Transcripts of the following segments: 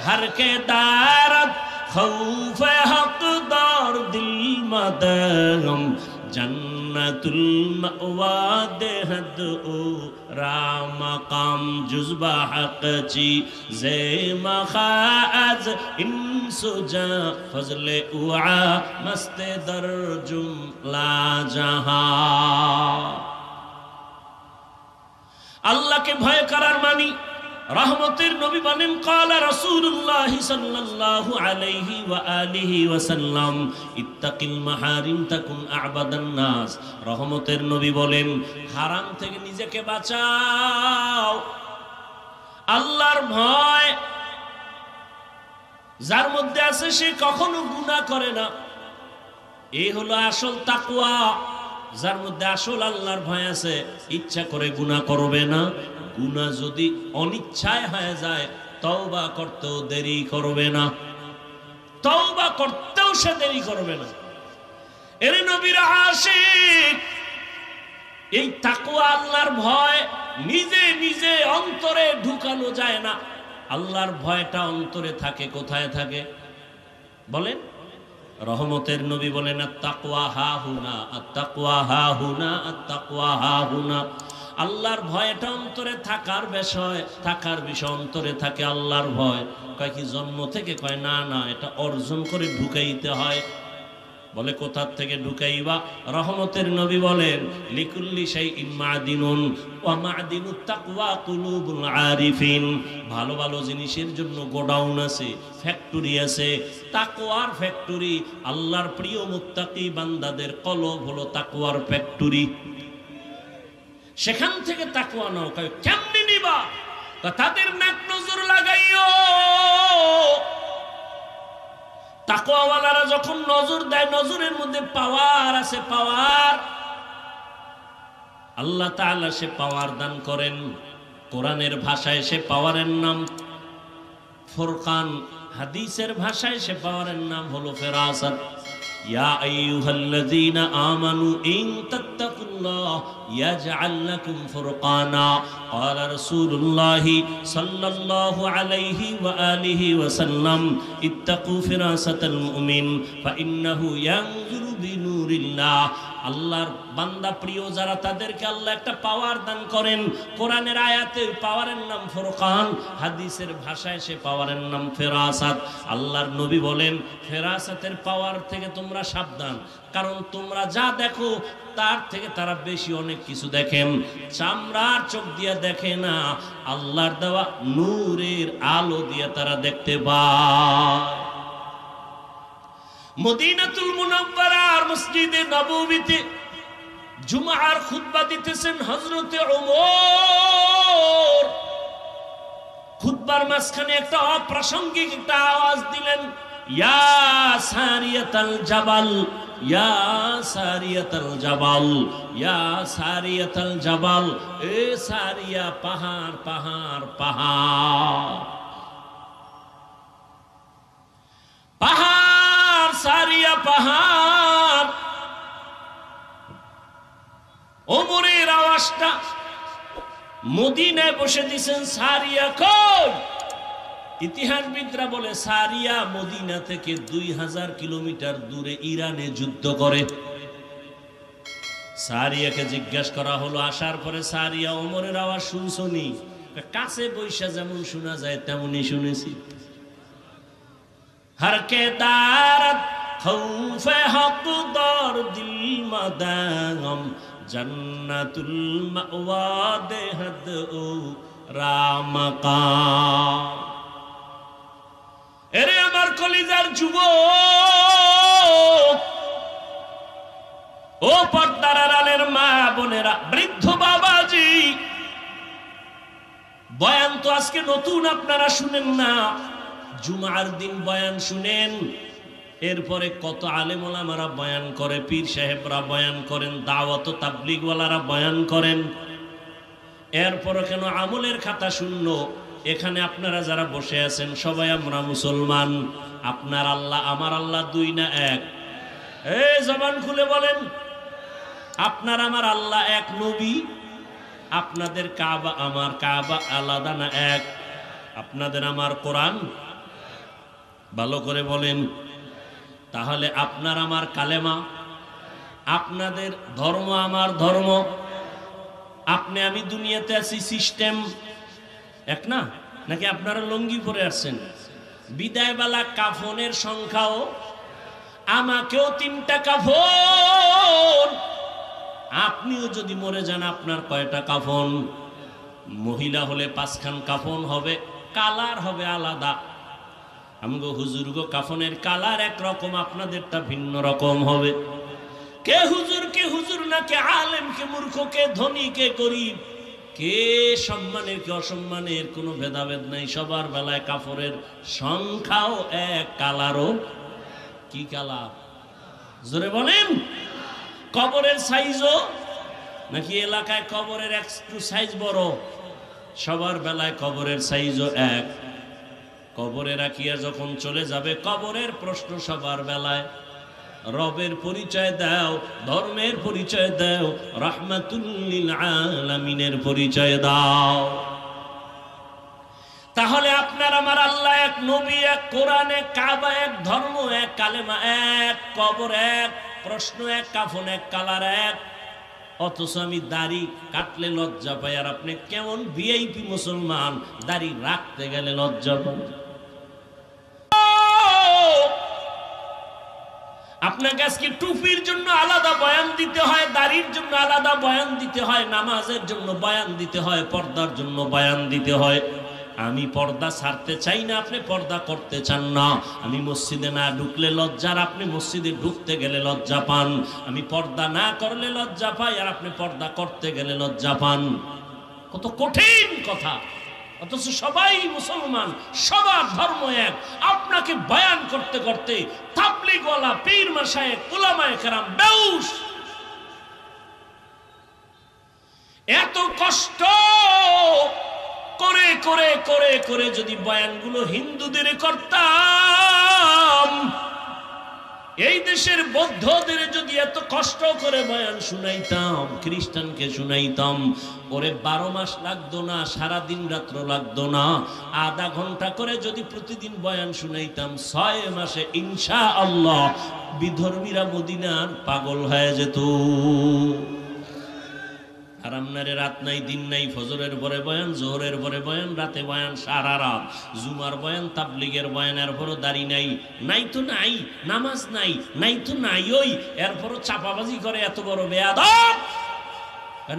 हर के दारत खौफ हक दार दिल मदगम जन्नतुल मअवा देहद ओ राम काम जुज़बा हक़ची ज़े मखाज़ इंसुजा फज़ले उआ मस्ते दर जुमला जहां। अल्लाह के भय करार मानी रहमतेर नबी बलेन काला रसूलुल्लाह सल्लल्लाहु अलैहि व आलिहि वसल्लम इत्ताकिल माहारिम ताकुन आबादान नास। रहमतेर नबी बोलेन হারাম থেকে নিজেকে বাঁচাও, আল্লাহর ভয় যার মধ্যে আছে সে কখনো গুনাহ করে না। এই হলো আসল তাকওয়া। যার মধ্যে আসল আল্লাহর ভয় আছে ইচ্ছা করে গুনাহ করবে না। গুনাহ যদি অনিচ্ছায় হয়ে যায় তওবা করতেও দেরি করবে না, তওবা করতেও সে দেরি করবে না। এর নবীর আশিক এই তাকওয়া আল্লাহর ভয় নিজে নিজে অন্তরে ঢুকানো যায় না। আল্লাহর ভয়টা অন্তরে থাকে, কোথায় থাকে বলেন? রহমতের নবী বলেন আত-তাকওয়া হা হুনা, আত-তাকওয়া হা হুনা, আত-তাকওয়া হা হুনা। আল্লাহর ভয়টা অন্তরে থাকার বিষয়, থাকার বিষয় অন্তরে থাকে আল্লাহর ভয়। কয় কি জন্ম থেকে? কয় না না, এটা অর্জন করে ঢুকাইতে হয়। বলে কোথার থেকে ঢুকাইবা? রহমতের নবী বলেন লিকুল্লি শাইইন মাদিনুন ওয়া মাদিনুত তাকওয়া কুলুবুল আরিফিন। ভালো ভালো জিনিসের জন্য গোডাউন আছে, ফ্যাক্টরি আছে। তাকওয়ার ফ্যাক্টরি, আল্লাহর প্রিয় মুত্তাকি বান্দাদের কলব হলো তাকওয়ার ফ্যাক্টরি। সেখান থেকে তাকওয়া নাও। কেমনে নিবা? তাদের নাক নজর লাগাইও। তাকওয়াওয়ালারা যখন নজর দেয়, নজরের মধ্যে পাওয়ার আছে, পাওয়ার। আল্লাহ তাআলা সে পাওয়ার দান করেন। কোরআনের ভাষায় সে পাওয়ারের নাম ফুরকান, হাদিসের ভাষায় সে পাওয়ারের নাম হলো ফেরাসাত। ইয়া আইয়ুহাল্লাযীনা আমানু ইন তাত্তাকুল্লাহ ইয়াজআল লাকুম ফুরকানা। ক্বালা রাসূলুল্লাহি সাল্লাল্লাহু আলাইহি ওয়া আলিহি ওয়াসাল্লাম ইত্তাকু ফিরাসাতাল মুমিন ফাইন্নাহু ইয়ানজুরু বিনুরিল্লাহ। আল্লাহর বান্দা প্রিয় যারা, তাদেরকে আল্লাহ একটা পাওয়ার দান করেন। কোরআনের আয়াতে পাওয়ারের নাম ফুরকান, হাদিসের ভাষায় সে পাওয়ারের নাম ফেরাসাত। আল্লাহর নবী বলেন ফেরাসাতের পাওয়ার থেকে তোমরা সাবধান, কারণ তোমরা যা দেখো তার থেকে তারা বেশি অনেক কিছু দেখেন। চামড়ার চোখ দিয়ে দেখে না, আল্লাহর দেওয়া নূরের আলো দিয়ে তারা দেখতে পায়। মদিনাতুল মুনাওয়ারার মসজিদে নববীতে জুমার খুতবা দিতেছেন হযরতে ওমর। খুতবার মাঝখানে একটা অপ্রাসঙ্গিক একটা আওয়াজ দিলেন, ইয়া সারিয়াতাল জাবাল, ইয়া সারিয়াতাল জাবাল, ইয়া সারিয়াতাল জাবাল। এ সারিয়া, পাহাড় পাহাড় পাহাড় পাহাড়, সারিয়া পাহাড়। ওমরের আওয়াজটা মদিনায় বসে দিছেন, সারিয়া কই? ইতিহাসবিদরা বলে সারিয়া মদিনা থেকে 2000 কিলোমিটার দূরে ইরানে যুদ্ধ করে। সারিয়াকে জিজ্ঞাসা করা হলো, আসার পরে সারিয়া ওমরের আওয়াজ শুনছনি? কাছে বৈশা যেমন শোনা যায় তেমনই শুনেছি। हर के दारत खौफ हक दर दिल मदागम जन्नतुल मअवा देहद ओ रामकाम। এরে আমার কলিজার যুবক, ও পর্দার আড়ালের মা বোনেরা, বৃদ্ধ বাবাজি, বয়ান তো আজকে নতুন আপনারা শুনেন না। জুমার দিন বয়ান শুনেন, এরপরে কত আলেম ওলামারা বয়ান করে, পীর সাহেবরা বয়ান করেন, দাওয়াত ও তাবলীগওয়ালারা বয়ান করেন। এরপরও কেন আমলের খাতা শূন্য? এখানে আপনারা যারা বসে আছেন সবাই আমরা মুসলমান। আপনার আল্লাহ আমার আল্লাহ দুই না এক? এই জবান খুলে বলেন, আপনার আমার আল্লাহ এক। নবী আপনাদের কাবা আমার কাবা আলাদা না এক? আপনাদের আমার কোরআন ভালো করে বলেন। তাহলে আপনার আমার কালেমা, আপনাদের ধর্ম আমার ধর্ম, আপনি আমি দুনিয়াতে আছি সিস্টেম এক না, নাকি আপনারা লুঙ্গি পরে আসছেন? বিদায়বেলা কাফনের সংখ্যাও, আমাকেও 3টা কাফন। আপনিও যদি মরে যান আপনার কয়টা কাফন? মহিলা হলে 5খান কাফন হবে, কালার হবে আলাদা। আমগো হুজুর গো কাফনের কালার একরকম, আপনাদেরটা ভিন্ন রকম হবে। কে হুজুর না, কে আলেম, কে মূর্খ, কে ধনী, কে গরিব, কে সম্মানের, কে অসম্মানের কোনো ভেদাভেদ নাই। সবার বেলায় কাফনের সংখ্যাও এক, কালারও কি কালার? জোরে বলেন। কবরের সাইজও, নাকি এলাকায় কবরের একটু সাইজ বড়? সবার বেলায় কবরের সাইজও এক। কবরে রাখিয়া যখন চলে যাবে, কবরের প্রশ্ন সবার বেলায়, রবের পরিচয় দাও, ধর্মের পরিচয় দাও, রাহমাতুল লিল আলামিনের পরিচয় দাও। তাহলে আপনার আমার আল্লাহ এক, নবী এক, কোরআন এক, কাবা এক, ধর্ম এক, কালেমা এক, কবর এক, প্রশ্ন এক, কাফন এক, কালার এক। অথচ আমি দাড়ি কাটলে লজ্জা পাই, আর আপনি কেমন ভিআইপি মুসলমান, দাড়ি রাখতে গেলে লজ্জা পান। আপনাকে আজকে টুপির জন্য আলাদা বয়ান দিতে হয়, দাড়ির জন্য আলাদা বয়ান দিতে হয়, নামাজের জন্য বয়ান দিতে হয়, পর্দার জন্য বয়ান দিতে হয়। আমি পর্দা ছাড়তে চাই না, আপনি পর্দা করতে চান না। আমি মসজিদে না ঢুকলে লজ্জা, আর আপনি মসজিদে ঢুকতে গেলে লজ্জা পান। আমি পর্দা না করলে লজ্জা পাই, আর আপনি পর্দা করতে গেলে লজ্জা পান। কত কঠিন কথা! অথচ সবাই মুসলমান, সবার ধর্ম এক। আপনাকে বয়ান করতে করতে তাবলীগওয়ালা, পীর মাশায়েখ, উলামায়ে কেরাম বেহুশ। এত কষ্ট করে করে করে করে যদি বয়ানগুলো হিন্দুদের করতাম, এই দেশের বৌদ্ধদের যদি এত কষ্ট করে বয়ান শুনাইতাম, খ্রিস্টানকে শুনাইতাম, ওরে 12 মাস লাগতো না, সারা দিন রাত্র লাগতো না। আধা ঘন্টা করে যদি প্রতিদিন বয়ান শুনাইতাম, 6 মাসে ইনশাআল্লাহ বিধর্মীরা মদিনার পাগল হয়ে যেত। আর আপনারে রাত নাই, দিন নাই, ফজরের পরে বয়ান, জোহরের পরে বয়ান, রাতে বয়ান, সারা রাত জুমার বয়ান, তাবলীগের বয়ান, এরপরও দাড়ি নাই, নাই তো নাই, নামাজ নাই, নাই তো নাই, ওই এরপরও চাপাবাজি করে। এত বড় বেয়াদব!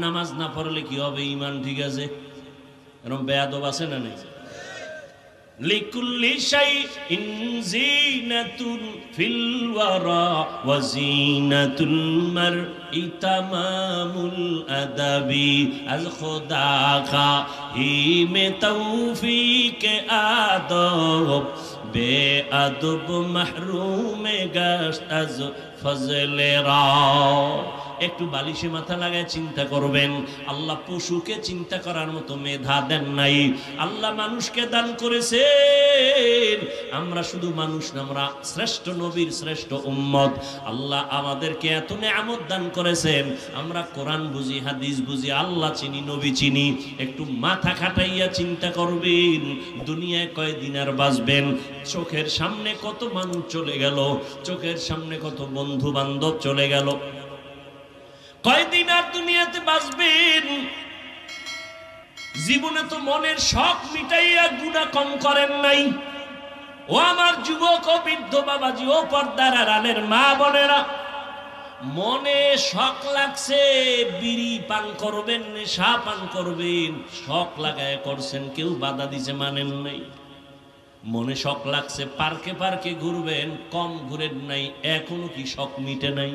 নামাজ না পড়লে কি হবে? ঈমান ঠিক আছে, এরকম বেয়াদব আছে না নেই? লিকুল্লি শাইইন জিনাতুন ফিল ওয়ারা ওয়া জিনাতুল মারই তামামুল আদাবি আজ খোদা খাহিমে তৌফিকে আদব বেআদব মাহরুমে গাশত আজ ফজলে রা। একটু বালিশে মাথা লাগায় চিন্তা করবেন, আল্লাহ পশুকে চিন্তা করার মতো মেধা দেন নাই। আল্লাহ মানুষকে দান করেছেন। আমরা শুধু মানুষ না, আমরা শ্রেষ্ঠ নবীর শ্রেষ্ঠ উম্মত। আল্লাহ আমাদেরকে এত নেয়ামত দান করেছেন। আমরা কোরআন বুঝি, হাদিস বুঝি, আল্লাহ চিনি, নবী চিনি। একটু মাথা খাটাইয়া চিন্তা করবেন, দুনিয়ায় কয়দিন আর বাঁচবেন? চোখের সামনে কত মানুষ চলে গেল, চোখের সামনে কত বন্ধু বান্ধব চলে গেল। কয়দিন আর দুনিয়াতে বাঁচবেন? জীবনে তো মনের শখ মিটাইয়া গুনাহ কম করেন নাই। ও আমার যুবক ও বৃদ্ধ বাবাজি, ও পর্দার আড়ালের মা বোনেরা, মনে শখ লাগছে বিড়ি পান করবেন, নেশা পান করবেন, শখ লাগায় করছেন, কেউ বাধা দিছে মানেন নাই। মনে শখ লাগছে পার্কে পার্কে ঘুরবেন, কম ঘুরেন নাই, এখনো কি শখ মিটে নাই?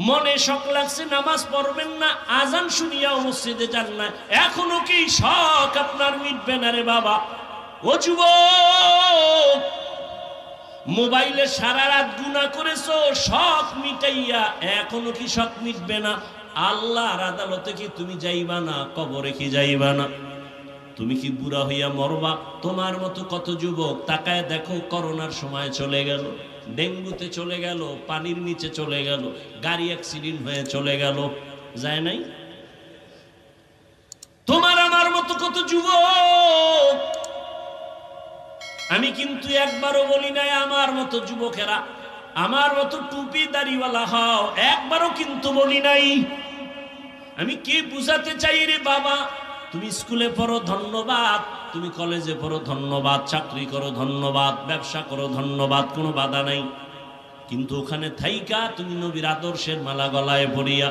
মনে শখ লাগছে নামাজ পড়বেন না, আজান শুনিয়াও মসজিদে যান না, এখনো কি শখ আপনার মিটবে না রে বাবা? ও যুবক, মোবাইলে সারা রাত গুনাহ করেছো, শখ মিটাইয়া এখনো কি শখ মিটবে না? আল্লাহর আদালতে কি তুমি যাইবা না? কবরে কি যাইবা না? তুমি কি বুড়া হইয়া মরবা? তোমার মতো কত যুবক তাকায় দেখো, করোনার সময় চলে গেল, ডেঙ্গুতে চলে গেল, পানির নিচে চলে গেল, গাড়ি অ্যাক্সিডেন্ট হয়ে চলে গেল, যায় নাই? তোমার আমার মতো কত যুবক আমি কিন্তু একবারও বলি নাই আমার মতো যুবকেরা, আমার মতো টুপি দাড়িওয়ালা হও, একবারও কিন্তু বলি নাই। আমি কি বুঝাতে চাই রে বাবা, তুমি স্কুলে পড়ো ধন্যবাদ, তুমি কলেজে পড়ো ধন্যবাদ, চাকরি করো ধন্যবাদ, ব্যবসা করো ধন্যবাদ, কোনো বাধা নাই। কিন্তু ওখানে থাইকা তুমি নবীর আদর্শের মালা গলায় পড়িয়া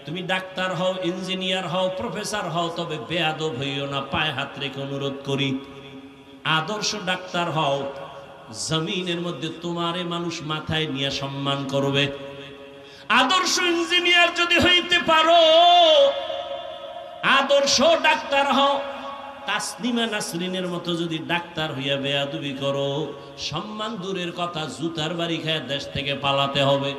তুমি ডাক্তার হও, ইঞ্জিনিয়ার হও, প্রফেসর হও, তবে বেয়াদব হইও না, পায়ে হাত রেখে অনুরোধ করি। আদর্শ ডাক্তার হও, জমিনের মধ্যে তোমারে মানুষ মাথায় নিয়ে সম্মান করবে। আদর্শ ইঞ্জিনিয়ার যদি হইতে পারো, আদর্শ ডাক্তার হও, তাসনিমা নাসরিনের মতো যদি ডাক্তার হইয়া বেয়াদবি করো, সম্মান দূরের কথা, জুতার বাড়ি খায় দেশ থেকে পালাতে হবে।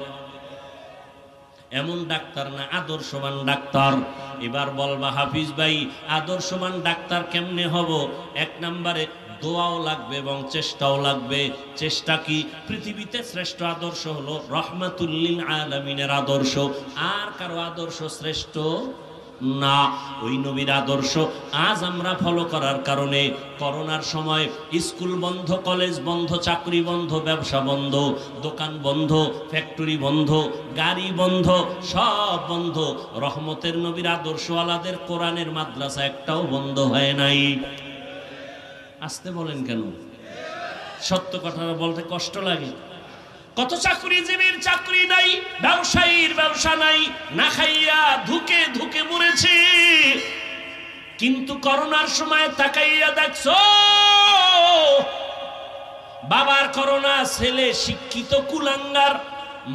এমন ডাক্তার না, আদর্শবান ডাক্তার। এবার বলবা হাফিজ ভাই আদর্শবান ডাক্তার কেমনে হব? এক নম্বরে দোয়াও লাগবে এবং চেষ্টাও লাগবে। চেষ্টা কি? পৃথিবীতে শ্রেষ্ঠ আদর্শ হলো রহমাতুল্লিল আলামিনের আদর্শ, আর কারো আদর্শ শ্রেষ্ঠ না। ওই নবীর আদর্শ আজ আমরা ফলো করার কারণে করোনার সময় স্কুল বন্ধ, কলেজ বন্ধ, চাকরি বন্ধ, ব্যবসা বন্ধ, দোকান বন্ধ, ফ্যাক্টরি বন্ধ, গাড়ি বন্ধ, সব বন্ধ। রহমতের নবীর আদর্শওয়ালাদের কোরআনের মাদ্রাসা একটাও বন্ধ হয় নাই। আসতে বলেন কেন? সত্য কথা বলতে কষ্ট লাগে। কত চাকরিজীবীর চাকরি নাই, ব্যবসায়ীর ব্যবসা নাই, না খাইয়া ধুকে ধুকে মরেছে। কিন্তু করোনার সময় তাকাইয়া দেখছো বাবার করোনা, ছেলে শিক্ষিত কুলাঙ্গার,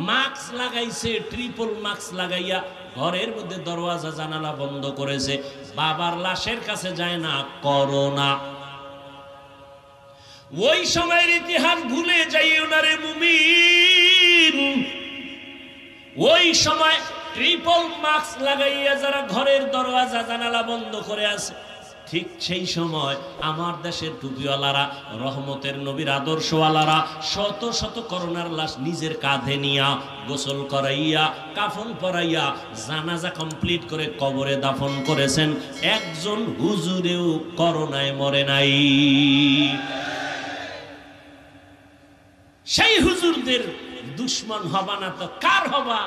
মাস্ক লাগাইছে, ট্রিপল মাস্ক লাগাইয়া ঘরের মধ্যে দরওয়াজা জানালা বন্ধ করেছে, বাবার লাশের কাছে যায় না। করোনা। ওই সময়ের ইতিহাস ভুলে যাইও না রে মুমিন। ওই সময় ট্রিপল মাস্ক লাগাইয়া যারা ঘরের দরওয়াজা জানালা বন্ধ করে আছে, ঠিক সেই সময় আমার দেশের টুপিওয়ালারা, রহমতের নবীর আদর্শওয়ালারা শত শত করোনার লাশ নিজের কাঁধে নিয়া, গোসল করাইয়া, কাফন পরাইয়া, জানাজা কমপ্লিট করে কবরে দাফন করেছেন। একজন হুজুরেও করোনায় মরে নাই। সেই হুজুরদের দুশ্মন হবা না তো কার হবা?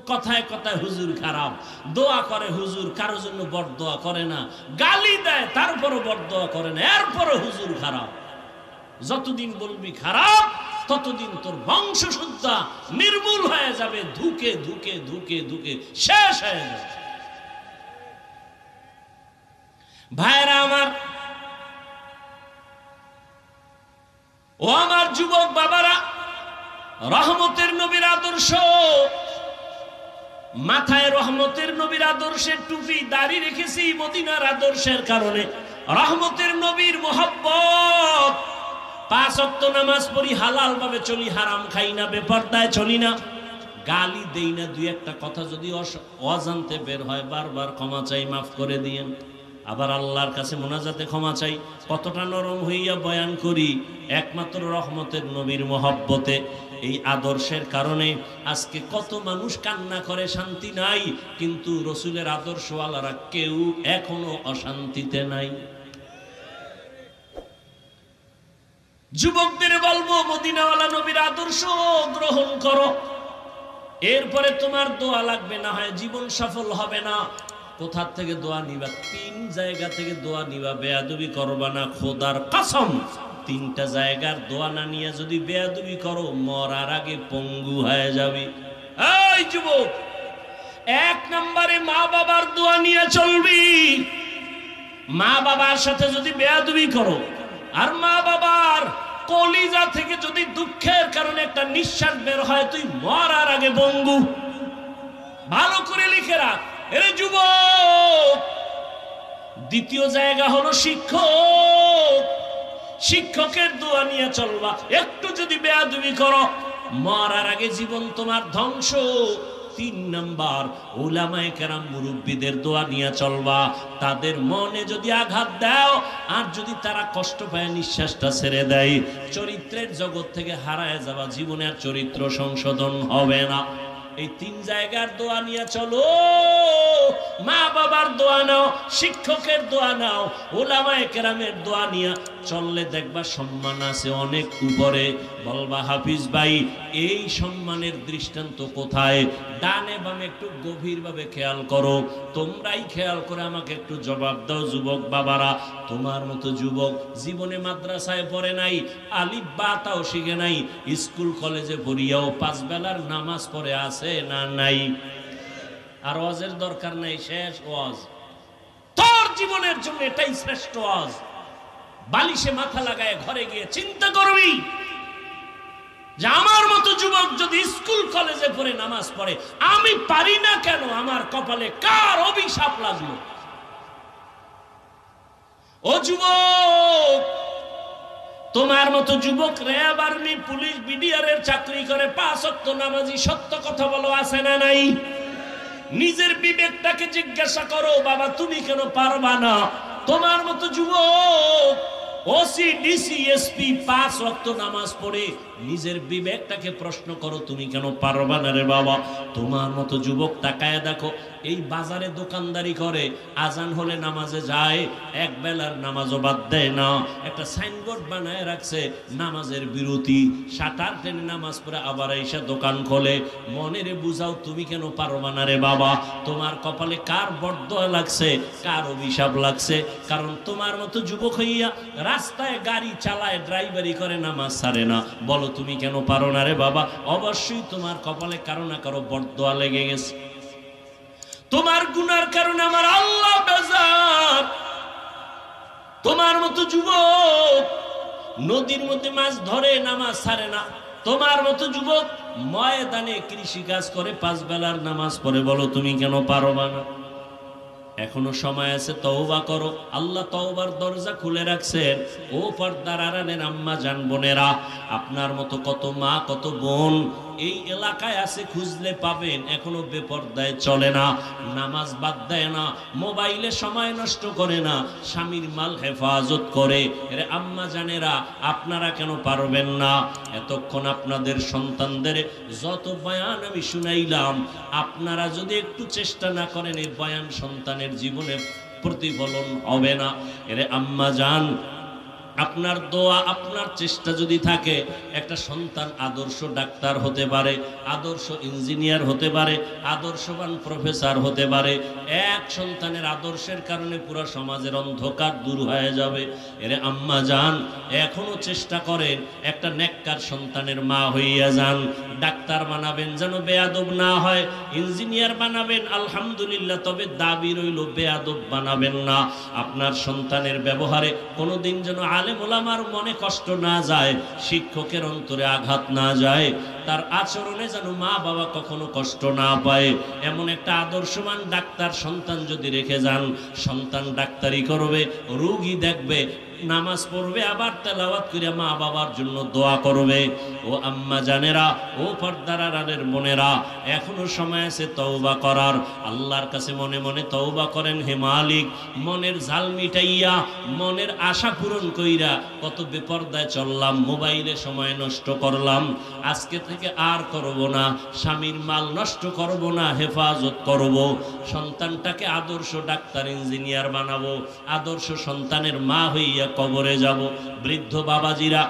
কথায় কথায় হুজুর খারাপ, দোয়া করে হুজুর, কারো জন্য বরদোয়া করে না, গালি দেয় তারপরও বরদোয়া করে না, এরপরও হুজুর খারাপ। যতদিন বলবি খারাপ ততদিন তোর বংশশুদ্ধা নির্মূল হয়ে যাবে, ধুকে ধুকে ধুকে ধুকে শেষ হয়ে যাবে। ভাইরা আমার, ও আমার যুবক বাবারা, রহমতের নবীর আদর্শ, মাথায় রহমতের নবীর আদর্শের টুপি, দাড়ি রেখেছি মদিনার আদর্শের কারণে। রহমতের নবীর মোহাব্বত, 5 ওয়াক্ত নামাজ পড়ি, হালাল ভাবে চলি, হারাম খাই না, বেপরদায় চলি না, গালি দেই না। দুই একটা কথা যদি অজান্তে বের হয়, বারবার ক্ষমা চাই, মাফ করে দিয়েন। আবার আল্লাহর কাছে মোনাজাতে ক্ষমা চাই। কতটা নরম হইয়া বয়ান করি, একমাত্র রহমতের নবীর মোহাব্বতে। এই আদর্শের কারণে আজকে কত মানুষ কান্না করে, শান্তি নাই, কিন্তু রসুলের আদর্শওয়ালারা কেউ এখনো অশান্তিতে নাই। যুবকদের বলবো মদিনাওয়ালা নবীর আদর্শ গ্রহণ করো, এরপরে তোমার দোয়া লাগবে না, হয় জীবন সফল হবে না। কোথা থেকে দোয়া নিবা? 3 জায়গা থেকে দোয়া নিবা, বেয়াদবি করবা না, খোদার কসম। 3টা জায়গার দোয়া না নিয়ে যদি বেয়াদবি করো, মরার আগে পঙ্গু হয়ে যাবে। এই যুবক, 1 নম্বরে মা বাবার দোয়া নিয়ে চলবি। মা বাবার সাথে যদি বেয়াদবি করো, আর মা বাবার কলিজা থেকে যদি দুঃখের কারণে একটা নিঃশ্বাস বের হয়, তুই মরার আগে পঙ্গু। ভালো করে লিখে রাখ এরে যুবক। দ্বিতীয় জায়গা হলো শিক্ষক। শিক্ষকের দোয়া নিয়ে চলবা। একটু যদি বেয়াদবি করো, মরার আগে জীবন তোমার ধ্বংস। 3 নাম্বার, উলামায়ে কেরাম, মুরব্বীদের দোয়া নিয়ে চলবা। তাদের মনে যদি আঘাত দাও, আর যদি তারা কষ্ট পায়, নিঃশ্বাসটা ছেড়ে দেয়, চরিত্রের জগৎ থেকে হারায় যাবা, জীবনের চরিত্র সংশোধন হবে না। এই 3 জায়গার দোয়া নিয়ে চলো। মা বাবার দোয়া নাও, শিক্ষকের দোয়া নাও, ওলামায়ে কেরামের দোয়া নিয়ে চললে দেখবা সম্মান আছে অনেক উপরে। বলবা হাফিজ ভাই এই সম্মানের দৃষ্টান্ত কোথায়? ডানে বামে একটু গভীরভাবে খেয়াল করো, তোমরাই খেয়াল করে আমাকে একটু জবাব দাও যুবক বাবারা। তোমার মতো যুবক জীবনে মাদ্রাসায় পড়ে নাই, আলিফ বা তাও শিখে নাই, স্কুল কলেজে পড়িয়াও 5 বেলার নামাজ পড়ে আছে না নাই? আর ওয়াজের দরকার নাই, শেষ ওয়াজ। তোর জীবনের জন্য এটাই শ্রেষ্ঠ ওয়াজ। বালিশে মাথা লাগায় ঘরে গিয়ে চিন্তা করবি যে আমার মতো যুবক যদি স্কুল কলেজে পড়ে নামাজ পড়ে, আমি পারি না কেন? আমার কপালে কার অভিশাপ লাগলো? ও যুবক, তোমার মতো যুবক র্যাব, আর্মি, পুলিশ, বিডিআর এর চাকরি করে 5 ওয়াক্ত নামাজি, সত্য কথা বলো আছে না নাই? নিজের বিবেকটাকে জিজ্ঞাসা করো, বাবা তুমি কেন পারবা না? তোমার মতো যুবক ওসি, ডিসি, এসপি 5 ওয়াক্ত নামাজ পড়ে, নিজের বিবেকটাকে প্রশ্ন করো তুমি কেন পারবা না রে বাবা? তোমার মতো যুবক তাকায় দেখো, এই বাজারে দোকানদারি করে, আজান হলে নামাজে যায়, 1 বেলার নামাজও বাদ দেয় না। একটা সাইনবোর্ড বানায় রাখছে নামাজের বিরতি, শাটার টেনে নামাজ পড়ে আবার এসে দোকান খোলে। মনে রে বুঝাও তুমি কেন পারবা না রে বাবা? তোমার কপালে কার বরদোয়া লাগছে, কার অভিশাপ লাগছে? কারণ তোমার মতো যুবক হইয়া রাস্তায় গাড়ি চালায়, ড্রাইভারি করে, নামাজ ছাড়ে না। বলো তুমি কেন পারো না রে বাবা? অবশ্যই তোমার কপালে কারো না কারো বরদোয়া লেগে গেছে। তোমার গুনার কারণে আমার আল্লাহ বেজার। তোমার মতো যুবক নদীর মধ্যে মাছ ধরে, নামাজ ছাড়ে না। তোমার মতো যুবক ময়দানে কৃষি কাজ করে, 5 বেলার নামাজ পড়ে। বলো তুমি কেন পারবা না? এখনো সময় আছে, তওবা করো। আল্লাহ তওবার দরজা খুলে রাখছেন। ও পর্দার আড়ালের আম্মা জান বোনেরা, আপনার মতো কত মা, কত বোন এই এলাকায় আছে, খুঁজলে পাবেন। এখনো বেপর্দায় চলে না, নামাজ বাদ দেয় না, মোবাইলে সময় নষ্ট করে না, স্বামীর মাল হেফাজত করে। এর আম্মা জানেরা, আপনারা কেন পারবেন না? এতক্ষণ আপনাদের সন্তানদের যত বয়ান আমি শুনাইলাম, আপনারা যদি একটু চেষ্টা না করেন, এই বয়ান সন্তানের জীবনে প্রতিফলন হবে না। এর আম্মা জান, আপনার দোয়া, আপনার চেষ্টা যদি থাকে, একটা সন্তান আদর্শ ডাক্তার হতে পারে, আদর্শ ইঞ্জিনিয়ার হতে পারে, আদর্শবান প্রফেসর হতে পারে। এক সন্তানের আদর্শের কারণে পুরো সমাজের অন্ধকার দূর হয়ে যাবে। এরে আম্মা জান, এখনো চেষ্টা করেন, একটা নেককার সন্তানের মা হইয়া যান। ডাক্তার বানাবেন যেন বেয়াদব না হয়, ইঞ্জিনিয়ার বানাবেন আলহামদুলিল্লাহ, তবে দাবি রইল বেয়াদব বানাবেন না। আপনার সন্তানের ব্যবহারে কোনোদিন যেন আলেম ওলামার মনে কষ্ট না যায়, শিক্ষকের অন্তরে আঘাত না যায়, তার আচরণে যেন মা বাবা কখনো কষ্ট না পায়। এমন একটা আদর্শবান ডাক্তার সন্তান যদি রেখে যান, সন্তান ডাক্তারি করবে, রোগী দেখবে, নামাজ পড়বে, আবার তেলাওয়াত করে মা বাবার জন্য দোয়া করবে। ও আম্মা জানেরা, ও পর্দার আড়ালের বোনেরা, এখনো সময় আছে তওবা করার। আল্লাহর কাছে মনে মনে তওবা করেন, হে মালিক, মনের ঝাল মিটাইয়া, মনের আশা পূরণ কইরা কত বেপরদায় চললাম, মোবাইলে সময় নষ্ট করলাম, আজকে থেকে আর করব না, স্বামীর মাল নষ্ট করব না, হেফাজত করব, সন্তানটাকে আদর্শ ডাক্তার ইঞ্জিনিয়ার বানাবো, আদর্শ সন্তানের মা হইয়া কবরে যাব। বৃদ্ধ বাবাজিরা,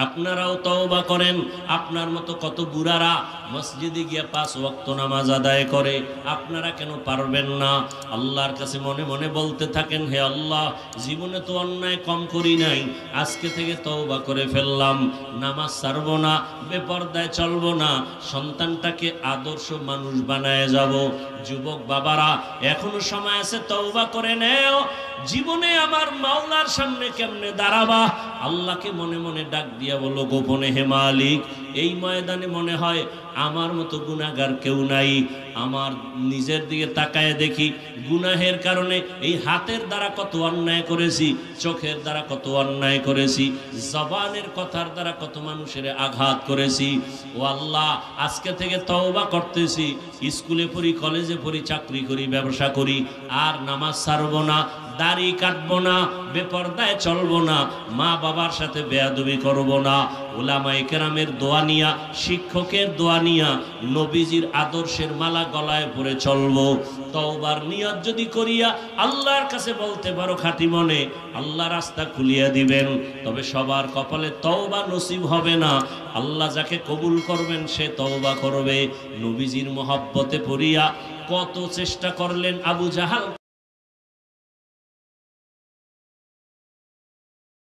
আপনারাও তওবা করেন। আপনার মতো কত বুড়ারা মসজিদে গিয়ে 5 ওয়াক্ত নামাজ আদায় করে, আপনারা কেন পারবেন না? আল্লাহর কাছে মনে মনে বলতে থাকেন, হে আল্লাহ, জীবনে তো অন্যায় কম করি নাই, আজকে থেকে তওবা করে ফেললাম, নামাজ ছাড়বো না, বেপরদায় চলবো না, সন্তানটাকে আদর্শ মানুষ বানায় যাব। যুবক বাবারা, এখনো সময় আছে, তওবা করে নেও। জীবনে আমার মাওলার সামনে কেমনে দাঁড়াবা? আল্লাহকে মনে মনে ডাক দিয়া বলো গোপনে, হে মালিক, এই ময়দানে মনে হয় আমার মতো গুনাহগার কেউ নাই। আমার নিজের দিকে তাকায় দেখি, গুনাহের কারণে এই হাতের দ্বারা কত অন্যায় করেছি, চোখের দ্বারা কত অন্যায় করেছি, জবানের কথার দ্বারা কত মানুষের আঘাত করেছি। ও আল্লাহ, আজকে থেকে তওবা করতেছি, স্কুলে পড়ি, কলেজে পড়ি, চাকরি করি, ব্যবসা করি, আর নামাজ ছাড়বো না, দাড়ি কাটবো না, বেপরদায় চলবো না, মা বাবার সাথে বেয়াদবি করব না, উলামায়ে কেরামের দোয়া নিয়া, শিক্ষকের দোয়া নিয়া নবীজির আদর্শের মালা গলায় পরে চলবো। তওবার নিয়ত যদি করিয়া আল্লাহর কাছে বলতে পারো খাঁটি মনে, আল্লাহ রাস্তা খুলিয়া দিবেন। তবে সবার কপালে তওবা নসিব হবে না। আল্লাহ যাকে কবুল করবেন সে তওবা করবে। নবীজির মহব্বতে পড়িয়া কত চেষ্টা করলেন আবু জাহাল।